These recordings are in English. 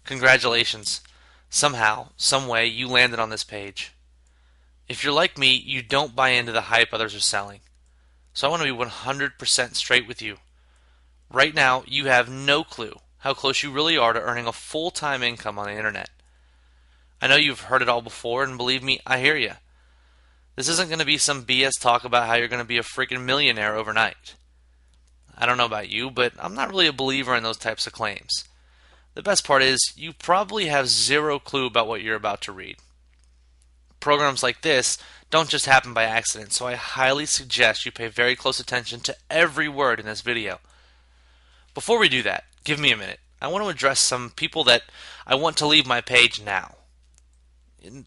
Congratulations. Somehow, some way, you landed on this page. If you're like me, you don't buy into the hype others are selling. So I want to be 100% straight with you. Right now, you have no clue how close you really are to earning a full-time income on the internet. I know you've heard it all before, and believe me, I hear you. This isn't going to be some BS talk about how you're going to be a freaking millionaire overnight. I don't know about you, but I'm not really a believer in those types of claims. The best part is, you probably have zero clue about what you're about to read. Programs like this don't just happen by accident, so I highly suggest you pay very close attention to every word in this video. Before we do that, give me a minute. I want to address some people that I want to leave my page now.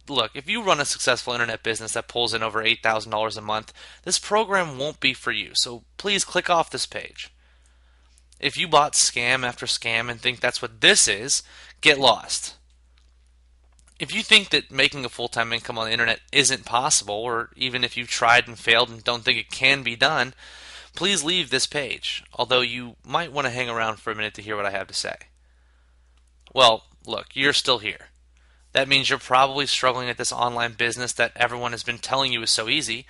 Look, if you run a successful internet business that pulls in over $8,000 a month, this program won't be for you, so please click off this page. If you bought scam after scam and think that's what this is, get lost. If you think that making a full-time income on the internet isn't possible, or even if you've tried and failed and don't think it can be done, please leave this page, although you might want to hang around for a minute to hear what I have to say. Well, look, you're still here. That means you're probably struggling at this online business that everyone has been telling you is so easy.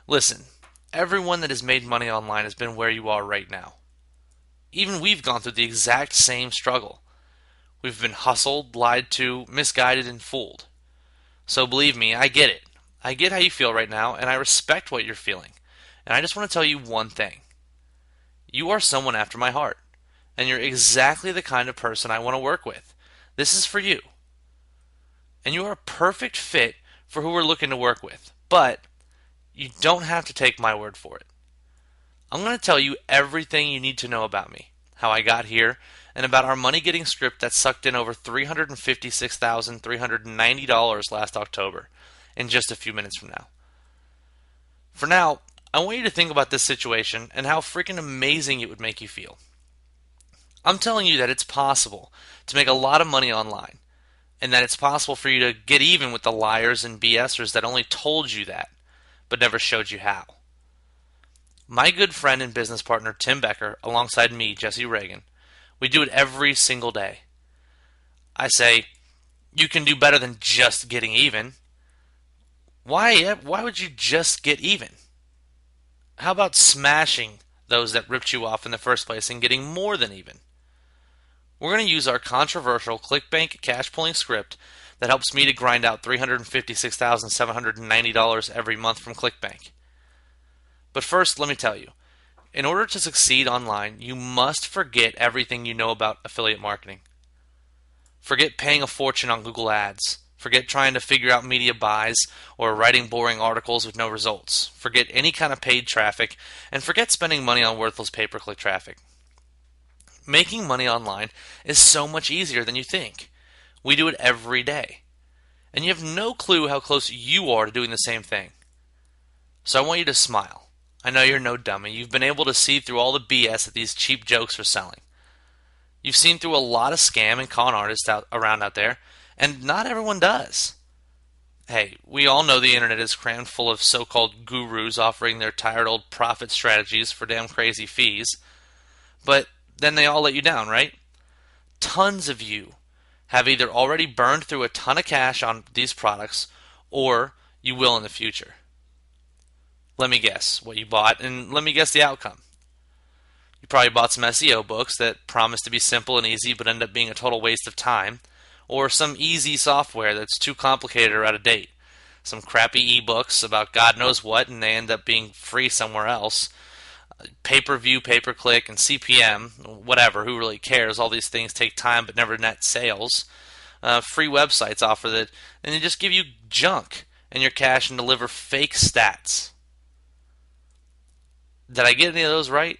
Listen, everyone that has made money online has been where you are right now. Even we've gone through the exact same struggle. We've been hustled, lied to, misguided, and fooled. So believe me, I get it. I get how you feel right now, and I respect what you're feeling. And I just want to tell you one thing. You are someone after my heart, and you're exactly the kind of person I want to work with. This is for you. And you are a perfect fit for who we're looking to work with. But you don't have to take my word for it. I'm going to tell you everything you need to know about me, how I got here, and about our money-getting script that sucked in over $356,390 last October in just a few minutes from now. For now, I want you to think about this situation and how freaking amazing it would make you feel. I'm telling you that it's possible to make a lot of money online, and that it's possible for you to get even with the liars and BSers that only told you that, but never showed you how. My good friend and business partner Tim Bekker, alongside me, Jesse Reagan, we do it every single day. I say, you can do better than just getting even. Why would you just get even? How about smashing those that ripped you off in the first place and getting more than even? We're going to use our controversial clickbank cash pulling script that helps me to grind out $356,790 every month from clickbank. But first, let me tell you, in order to succeed online, you must forget everything you know about affiliate marketing. Forget paying a fortune on Google Ads. Forget trying to figure out media buys or writing boring articles with no results. Forget any kind of paid traffic, and forget spending money on worthless pay-per-click traffic. Making money online is so much easier than you think. We do it every day. And you have no clue how close you are to doing the same thing. So I want you to smile. I know you're no dummy. You've been able to see through all the BS that these cheap jokes are selling. You've seen through a lot of scam and con artists around out there, and not everyone does. Hey, we all know the internet is crammed full of so-called gurus offering their tired old profit strategies for damn crazy fees. But then they all let you down, right? Tons of you have either already burned through a ton of cash on these products, or you will in the future. Let me guess what you bought, and let me guess the outcome. You probably bought some SEO books that promise to be simple and easy but end up being a total waste of time, or some easy software that's too complicated or out of date. Some crappy ebooks about God knows what, and they end up being free somewhere else. Pay-per-view, pay-per-click, and CPM, whatever, who really cares? All these things take time but never net sales. Free websites offer that, and they just give you junk in your cash and deliver fake stats. Did I get any of those right?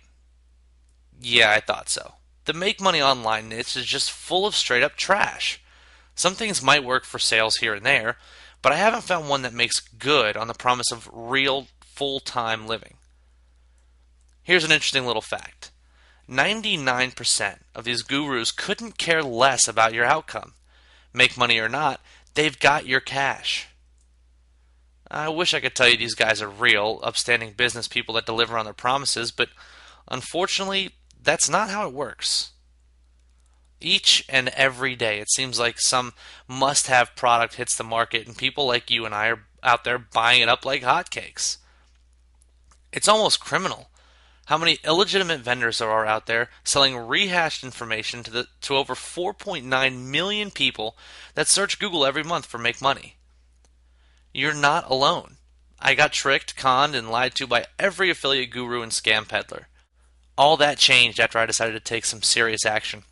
Yeah, I thought so. The make money online niche is just full of straight up trash. Some things might work for sales here and there, but I haven't found one that makes good on the promise of real full-time living. Here's an interesting little fact. 99% of these gurus couldn't care less about your outcome. Make money or not, they've got your cash. I wish I could tell you these guys are real, upstanding business people that deliver on their promises, but unfortunately, that's not how it works. Each and every day, it seems like some must-have product hits the market, and people like you and I are out there buying it up like hotcakes. It's almost criminal how many illegitimate vendors there are out there selling rehashed information to over 4.9 million people that search Google every month for make money. You're not alone. I got tricked, conned, and lied to by every affiliate guru and scam peddler. All that changed after I decided to take some serious action.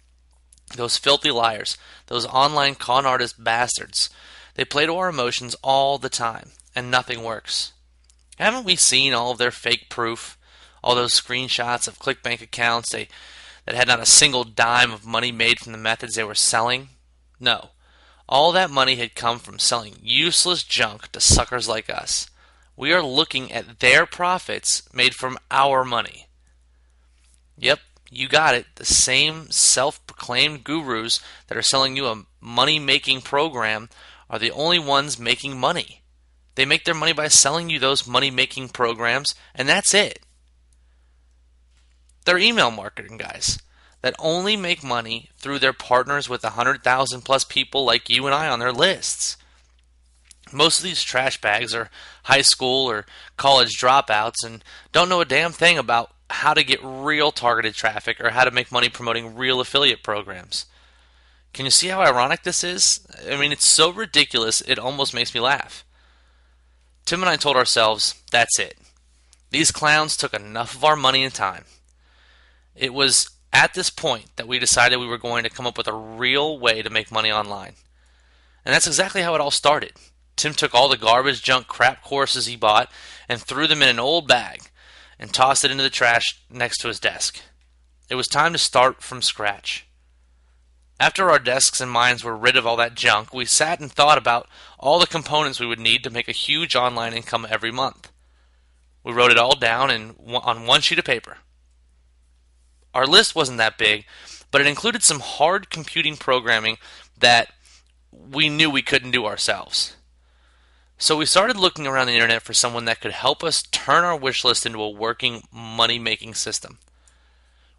Those filthy liars, those online con artist bastards, they play to our emotions all the time, and nothing works. Haven't we seen all of their fake proof? All those screenshots of ClickBank accounts that had not a single dime of money made from the methods they were selling? No. All that money had come from selling useless junk to suckers like us. We are looking at their profits made from our money. Yep, you got it. The same self-proclaimed gurus that are selling you a money-making program are the only ones making money. They make their money by selling you those money-making programs, and that's it. They're email marketing guys that only make money through their partners with 100,000 plus people like you and I on their lists. Most of these trash bags are high school or college dropouts and don't know a damn thing about how to get real targeted traffic or how to make money promoting real affiliate programs. Can you see how ironic this is? I mean, it's so ridiculous it almost makes me laugh. Tim and I told ourselves, that's it. These clowns took enough of our money and time. It was at this point that we decided we were going to come up with a real way to make money online. And that's exactly how it all started. Tim took all the garbage, junk, crap courses he bought and threw them in an old bag and tossed it into the trash next to his desk. It was time to start from scratch. After our desks and minds were rid of all that junk, we sat and thought about all the components we would need to make a huge online income every month. We wrote it all down on one sheet of paper. Our list wasn't that big, but it included some hard computing programming that we knew we couldn't do ourselves. So we started looking around the internet for someone that could help us turn our wish list into a working money-making system.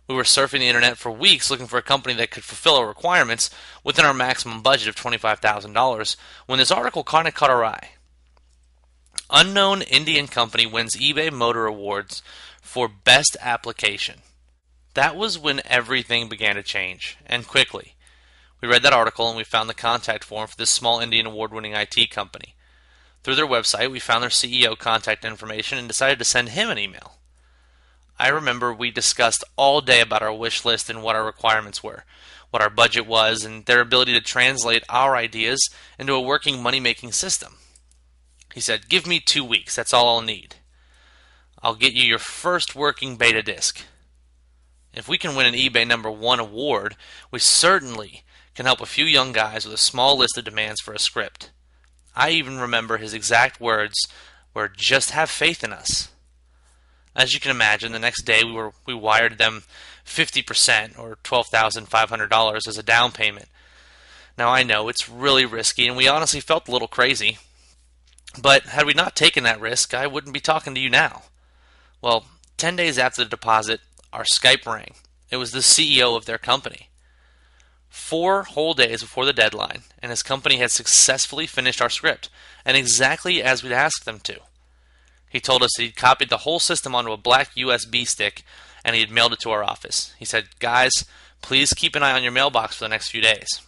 We were surfing the internet for weeks looking for a company that could fulfill our requirements within our maximum budget of $25,000 when this article kind of caught our eye. Unknown Indian company wins eBay Motor Awards for best application. That was when everything began to change, and quickly. We read that article and we found the contact form for this small Indian award-winning IT company. Through their website, we found their CEO contact information and decided to send him an email. I remember we discussed all day about our wish list and what our requirements were, what our budget was, and their ability to translate our ideas into a working money-making system. He said, "Give me 2 weeks, that's all I'll need. I'll get you your first working beta disk. If we can win an eBay #1 award, we certainly can help a few young guys with a small list of demands for a script." I even remember his exact words were, "Just have faith in us." As you can imagine, the next day we wired them 50% or $12,500 as a down payment. Now I know it's really risky and we honestly felt a little crazy, but had we not taken that risk, I wouldn't be talking to you now. Well, 10 days after the deposit, our Skype rang. It was the CEO of their company. 4 whole days before the deadline, and his company had successfully finished our script, and exactly as we'd asked them to. He told us that he'd copied the whole system onto a black USB stick, and he had mailed it to our office. He said, "Guys, please keep an eye on your mailbox for the next few days."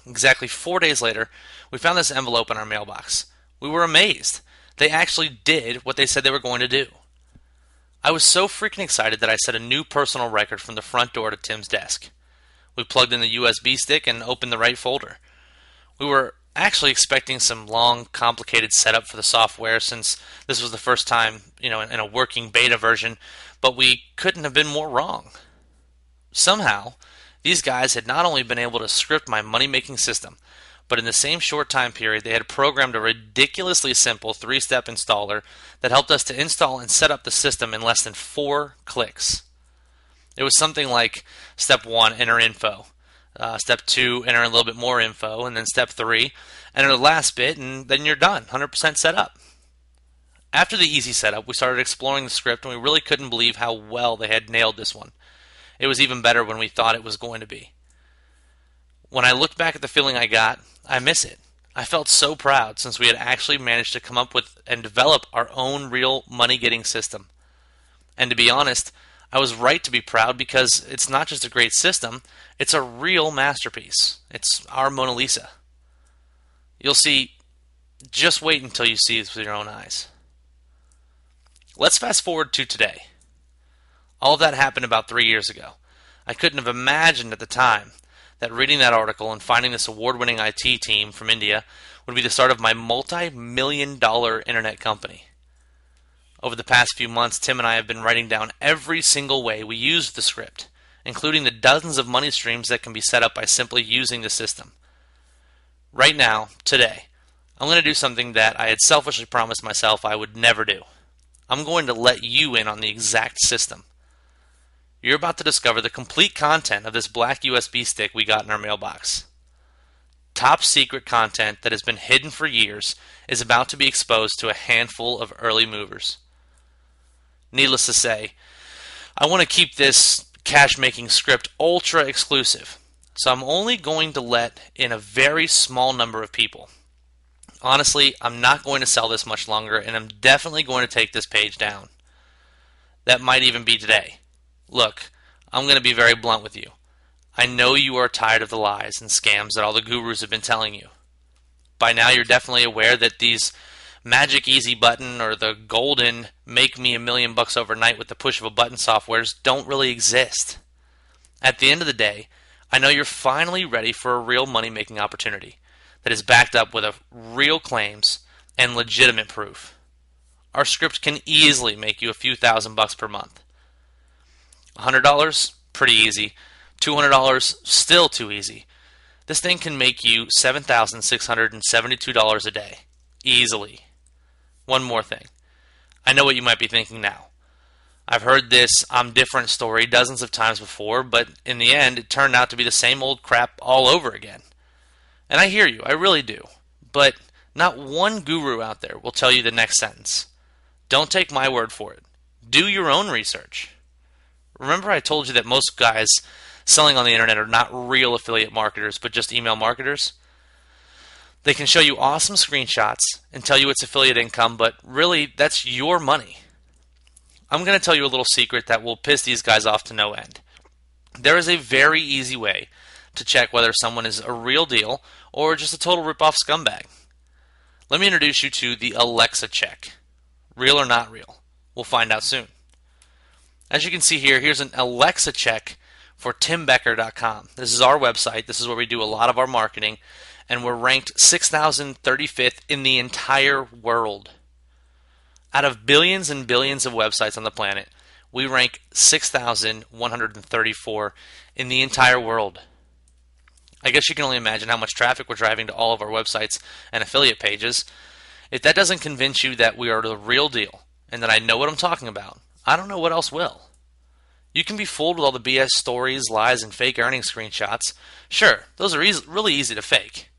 Exactly 4 days later, we found this envelope in our mailbox. We were amazed. They actually did what they said they were going to do. I was so freaking excited that I set a new personal record from the front door to Tim's desk. We plugged in the USB stick and opened the right folder. We were actually expecting some long, complicated setup for the software since this was the first time, in a working beta version, but we couldn't have been more wrong. Somehow, these guys had not only been able to script my money-making system, but in the same short time period, they had programmed a ridiculously simple 3-step installer that helped us to install and set up the system in less than 4 clicks. It was something like step 1, enter info. Step 2, enter a little bit more info. And then step 3, enter the last bit, and then you're done, 100% set up. After the easy setup, we started exploring the script, and we really couldn't believe how well they had nailed this one. It was even better when we thought it was going to be. When I look back at the feeling I got, I miss it. I felt so proud since we had actually managed to come up with and develop our own real money getting system. And to be honest, I was right to be proud because it's not just a great system, it's a real masterpiece. It's our Mona Lisa. You'll see, just wait until you see this with your own eyes. Let's fast forward to today. All of that happened about 3 years ago. I couldn't have imagined at the time that reading that article and finding this award-winning IT team from India would be the start of my multi-million-dollar internet company. Over the past few months, Tim and I have been writing down every single way we used the script, including the dozens of money streams that can be set up by simply using the system. Right now, today, I'm going to do something that I had selfishly promised myself I would never do. I'm going to let you in on the exact system. You're about to discover the complete content of this black USB stick we got in our mailbox. Top secret content that has been hidden for years is about to be exposed to a handful of early movers. Needless to say, I want to keep this cash making script ultra exclusive, so I'm only going to let in a very small number of people. Honestly, I'm not going to sell this much longer, and I'm definitely going to take this page down. That might even be today. Look, I'm going to be very blunt with you. I know you are tired of the lies and scams that all the gurus have been telling you. By now you're definitely aware that these magic easy button or the golden make me $1,000,000 overnight with the push of a button softwares don't really exist. At the end of the day, I know you're finally ready for a real money making opportunity that is backed up with real claims and legitimate proof. Our script can easily make you a few $1,000s per month. $100? Pretty easy. $200? Still too easy. This thing can make you $7,672 a day. Easily. One more thing. I know what you might be thinking now. I've heard this I'm different story dozens of times before, but in the end it turned out to be the same old crap all over again. And I hear you, I really do. But not one guru out there will tell you the next sentence. Don't take my word for it. Do your own research. Remember I told you that most guys selling on the internet are not real affiliate marketers, but just email marketers? They can show you awesome screenshots and tell you it's affiliate income, but really, that's your money. I'm going to tell you a little secret that will piss these guys off to no end. There is a very easy way to check whether someone is a real deal or just a total rip-off scumbag. Let me introduce you to the Alexa check. Real or not real? We'll find out soon. As you can see here, here's an Alexa check for timbekker.com. This is our website. This is where we do a lot of our marketing, and we're ranked 6,035th in the entire world. Out of billions and billions of websites on the planet, we rank 6,134 in the entire world. I guess you can only imagine how much traffic we're driving to all of our websites and affiliate pages. If that doesn't convince you that we are the real deal and that I know what I'm talking about, I don't know what else will. You can be fooled with all the BS stories, lies, and fake earnings screenshots. Sure, those are really easy to fake.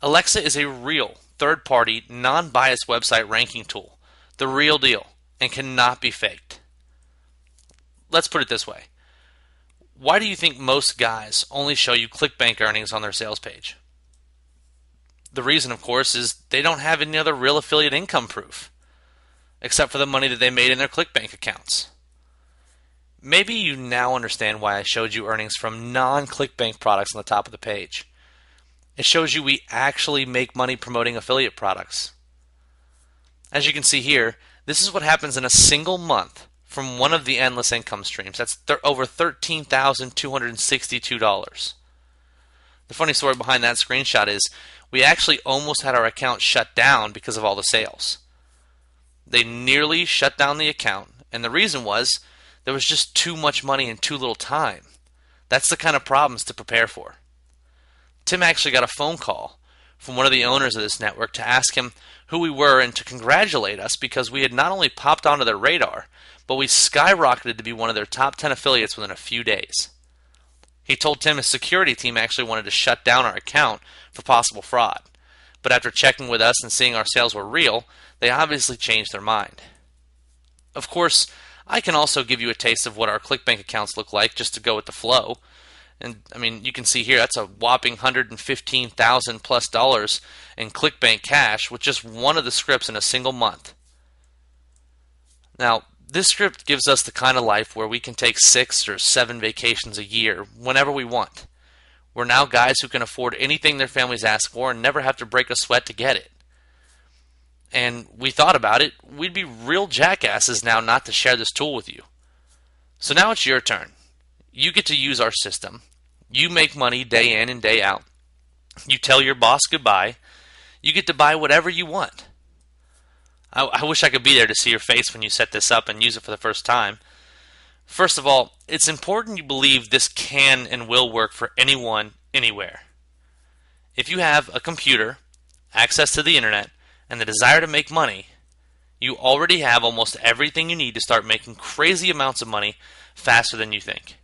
Alexa is a real, third-party, non-biased website ranking tool, the real deal, and cannot be faked. Let's put it this way. Why do you think most guys only show you ClickBank earnings on their sales page? The reason, of course, is they don't have any other real affiliate income proof, except for the money that they made in their ClickBank accounts. Maybe you now understand why I showed you earnings from non-ClickBank products on the top of the page. It shows you we actually make money promoting affiliate products. As you can see here, this is what happens in a single month from one of the endless income streams. That's over $13,262. The funny story behind that screenshot is we actually almost had our account shut down because of all the sales. They nearly shut down the account, and the reason was there was just too much money in too little time. That's the kind of problems to prepare for. Tim actually got a phone call from one of the owners of this network to ask him who we were and to congratulate us because we had not only popped onto their radar, but we skyrocketed to be one of their top 10 affiliates within a few days. He told Tim his security team actually wanted to shut down our account for possible fraud, but after checking with us and seeing our sales were real, they obviously changed their mind. Of course, I can also give you a taste of what our ClickBank accounts look like just to go with the flow. And I mean, you can see here that's a whopping $115,000 plus dollars in ClickBank cash with just one of the scripts in a single month. Now, this script gives us the kind of life where we can take 6 or 7 vacations a year whenever we want. We're now guys who can afford anything their families ask for and never have to break a sweat to get it. And we thought about it, we'd be real jackasses now not to share this tool with you. So now it's your turn. You get to use our system. You make money day in and day out. You tell your boss goodbye. You get to buy whatever you want. I wish I could be there to see your face when you set this up and use it for the first time. First of all, it's important you believe this can and will work for anyone, anywhere. If you have a computer, access to the internet, and the desire to make money, you already have almost everything you need to start making crazy amounts of money faster than you think.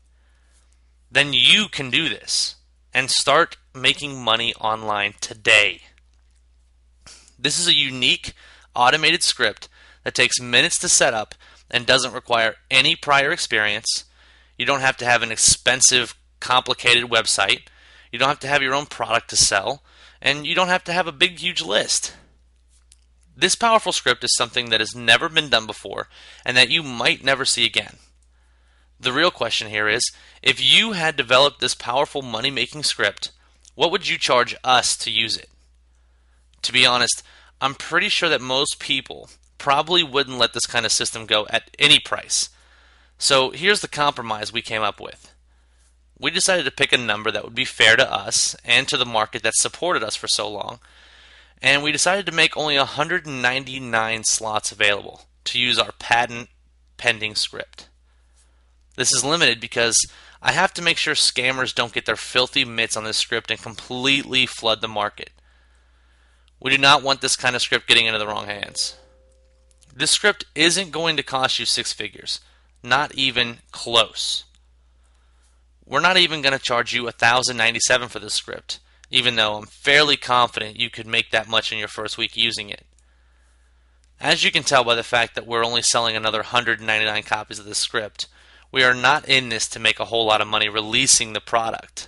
Then you can do this and start making money online today. This is a unique automated script that takes minutes to set up and doesn't require any prior experience. You don't have to have an expensive, complicated website. You don't have to have your own product to sell. And you don't have to have a big, huge list. This powerful script is something that has never been done before and that you might never see again. The real question here is, if you had developed this powerful money-making script, what would you charge us to use it? To be honest, I'm pretty sure that most people probably wouldn't let this kind of system go at any price. So here's the compromise we came up with. We decided to pick a number that would be fair to us and to the market that supported us for so long. And we decided to make only 199 slots available to use our patent pending script. This is limited because I have to make sure scammers don't get their filthy mitts on this script and completely flood the market. We do not want this kind of script getting into the wrong hands. This script isn't going to cost you 6 figures. Not even close. We're not even going to charge you $1,097 for this script, even though I'm fairly confident you could make that much in your first week using it. As you can tell by the fact that we're only selling another 199 copies of this script, we are not in this to make a whole lot of money releasing the product.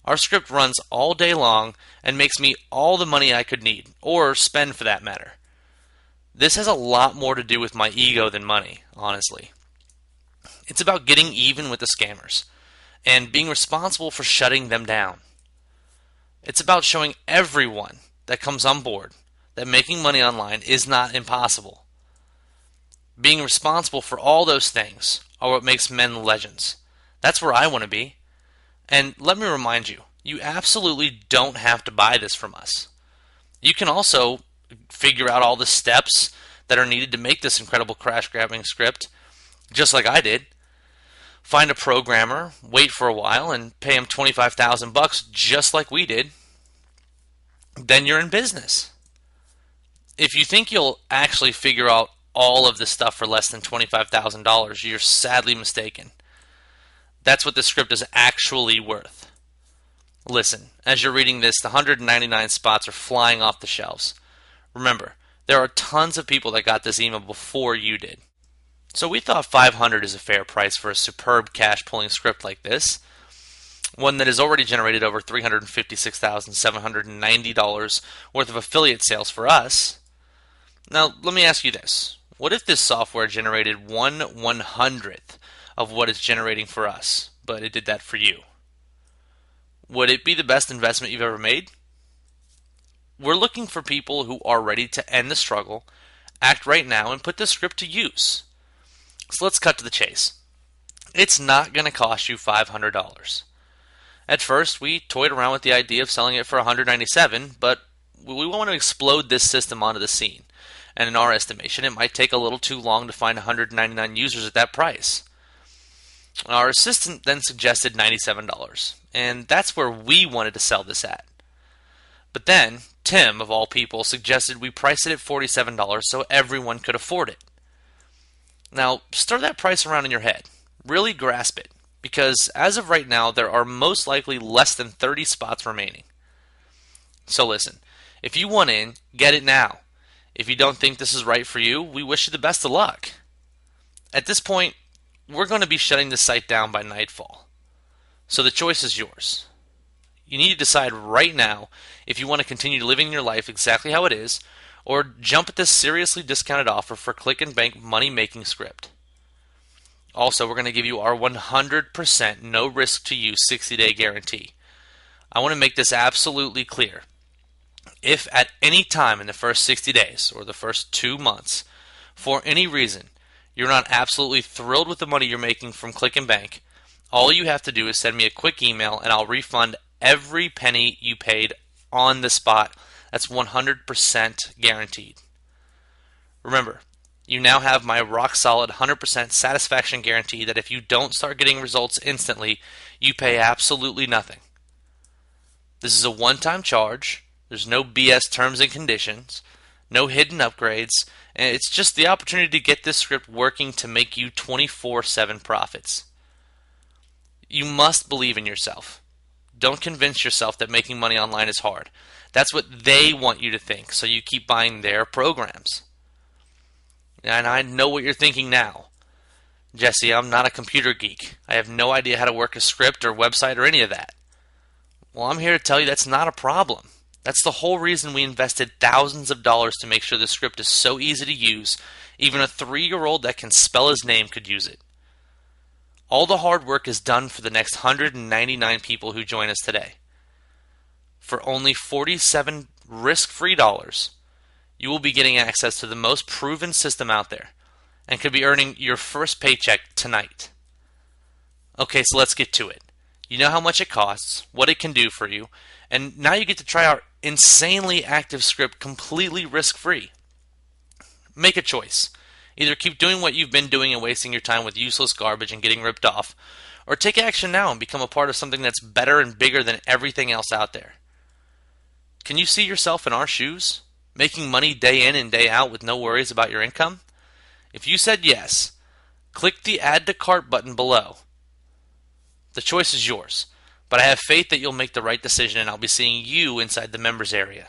Our script runs all day long and makes me all the money I could need, or spend for that matter. This has a lot more to do with my ego than money, honestly. It's about getting even with the scammers and being responsible for shutting them down. It's about showing everyone that comes on board that making money online is not impossible. Being responsible for all those things are what makes men legends. That's where I want to be. And let me remind you, you absolutely don't have to buy this from us. You can also figure out all the steps that are needed to make this incredible crash grabbing script, just like I did. Find a programmer, wait for a while, and pay him $25,000 just like we did. Then you're in business. If you think you'll actually figure out all of this stuff for less than $25,000, you're sadly mistaken. That's what the script is actually worth. Listen, as you're reading this, the 199 spots are flying off the shelves. Remember, there are tons of people that got this email before you did. So we thought $500 is a fair price for a superb cash pulling script like this. One that has already generated over $356,790 worth of affiliate sales for us. Now, let me ask you this. What if this software generated 1/100th of what it's generating for us, but it did that for you? Would it be the best investment you've ever made? We're looking for people who are ready to end the struggle, act right now, and put this script to use. So let's cut to the chase. It's not going to cost you $500. At first, we toyed around with the idea of selling it for $197, but we want to explode this system onto the scene. And in our estimation, it might take a little too long to find 199 users at that price. Our assistant then suggested $97, and that's where we wanted to sell this at. But then, Tim, of all people, suggested we price it at $47 so everyone could afford it. Now, stir that price around in your head. Really grasp it, because as of right now, there are most likely less than 30 spots remaining. So listen, if you want in, get it now. If you don't think this is right for you, we wish you the best of luck. At this point, we're going to be shutting the site down by nightfall. So the choice is yours. You need to decide right now if you want to continue living your life exactly how it is, or jump at this seriously discounted offer for clickbank money making script. Also, we're going to give you our 100% no risk to you 60-day guarantee. I want to make this absolutely clear. If at any time in the first 60 days or the first 2 months, for any reason, you're not absolutely thrilled with the money you're making from clickbank, all you have to do is send me a quick email and I'll refund every penny you paid on the spot. That's 100% guaranteed. Remember, you now have my rock solid 100% satisfaction guarantee that if you don't start getting results instantly, you pay absolutely nothing. This is a one-time charge. There's no BS terms and conditions, no hidden upgrades, and it's just the opportunity to get this script working to make you 24/7 profits. You must believe in yourself. Don't convince yourself that making money online is hard. That's what they want you to think, so you keep buying their programs. And I know what you're thinking now. Jesse, I'm not a computer geek. I have no idea how to work a script or website or any of that. Well, I'm here to tell you that's not a problem. That's the whole reason we invested thousands of dollars to make sure the script is so easy to use, even a 3-year-old that can spell his name could use it. All the hard work is done for the next 199 people who join us today. For only 47 risk-free dollars, you will be getting access to the most proven system out there and could be earning your first paycheck tonight. Okay, so let's get to it. You know how much it costs, what it can do for you, and now you get to try our insanely active script completely risk-free. Make a choice. Either keep doing what you've been doing and wasting your time with useless garbage and getting ripped off, or take action now and become a part of something that's better and bigger than everything else out there. Can you see yourself in our shoes? Making money day in and day out with no worries about your income? If you said yes, click the Add to Cart button below. The choice is yours, but I have faith that you'll make the right decision and I'll be seeing you inside the members area.